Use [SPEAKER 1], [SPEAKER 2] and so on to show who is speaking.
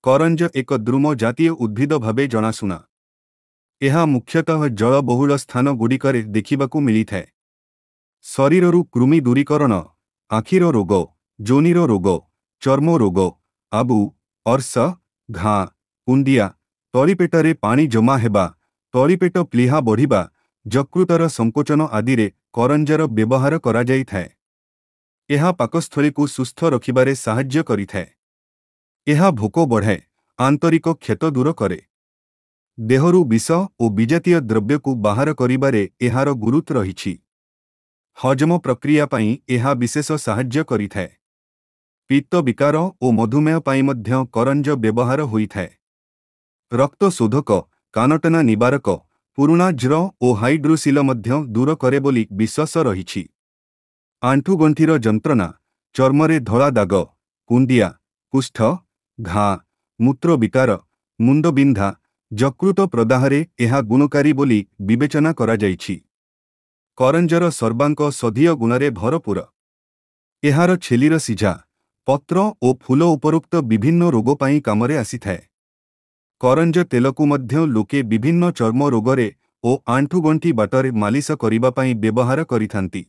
[SPEAKER 1] କରଞ୍ଜ ଏକ ଦ୍ରୁମ ଜାତୀୟ ଉଦ୍ଭିଦ ଭାବେ ଜଣାଶୁଣା। ଏହା ମୁଖ୍ୟତଃ ଜଳବହୁଳ ସ୍ଥାନଗୁଡ଼ିକରେ ଦେଖିବାକୁ ମିଳିଥାଏ। ଶରୀରରୁ କୃମି ଦୂରୀକରଣ, ଆଖିର ରୋଗ, ଯୋନିର ରୋଗ, ଚର୍ମ ରୋଗ, ଆବୁ, ଅର୍ଶ, ଘାଆ, କୁଣ୍ଡିଆ, ତଳିପେଟରେ ପାଣି ଜମା ହେବା, ତଳିପେଟ ପ୍ଲିହା ବଢ଼ିବା, ଯକୃତର ସଂକୋଚନ ଆଦିରେ କରଞ୍ଜର ବ୍ୟବହାର କରାଯାଇଥାଏ। ଏହା ପାକସ୍ଥଳୀକୁ ସୁସ୍ଥ ରଖିବାରେ ସାହାଯ୍ୟ କରିଥାଏ। ଏହା ଭୋକ ବଢ଼ାଏ, ଆନ୍ତରିକ କ୍ଷତ ଦୂର କରେ। ଦେହରୁ ବିଷ ଓ ବିଜାତୀୟ ଦ୍ରବ୍ୟକୁ ବାହାର କରିବାରେ ଏହାର ଗୁରୁତ୍ୱ ରହିଛି। ହଜମ ପ୍ରକ୍ରିୟା ପାଇଁ ଏହା ବିଶେଷ ସାହାଯ୍ୟ କରିଥାଏ। ପିତ୍ତ ବିକାର ଓ ମଧୁମେହ ପାଇଁ ମଧ୍ୟ କରଞ୍ଜ ବ୍ୟବହାର ହୋଇଥାଏ। ରକ୍ତ ଶୋଧକ, କାନଟନା ନିବାରକ, ପୁରୁଣା ଜ୍ୱର ଓ ହାଇଡ୍ରୋସିଲ ମଧ୍ୟ ଦୂର କରେ ବୋଲି ବିଶ୍ୱାସ ରହିଛି। ଆଣ୍ଠୁଗଣ୍ଠିର ଯନ୍ତ୍ରଣା, ଚର୍ମରେ ଧଳା ଦାଗ, କୁଣ୍ଡିଆ, କୁଷ୍ଠ, ଘାଆ, ମୂତ୍ର ବିକାର, ମୁଣ୍ଡବିନ୍ଧା, ଯକୃତ ପ୍ରଦାହରେ ଏହା ଗୁଣକାରୀ ବୋଲି ବିବେଚନା କରାଯାଇଛି। କରଞ୍ଜର ସର୍ବାଙ୍ଗ ଷଧୀୟ ଗୁଣରେ ଭରପୁର। ଏହାର ଛେଲିର ସିଝା, ପତ୍ର ଓ ଫୁଲ ଉପରୋକ୍ତ ବିଭିନ୍ନ ରୋଗ ପାଇଁ କାମରେ ଆସିଥାଏ। କରଞ୍ଜ ତେଲକୁ ମଧ୍ୟ ଲୋକେ ବିଭିନ୍ନ ଚର୍ମ ରୋଗରେ ଓ ଆଣ୍ଠୁଗଣ୍ଠି ବାଟରେ ମାଲିସ କରିବା ପାଇଁ ବ୍ୟବହାର କରିଥାନ୍ତି।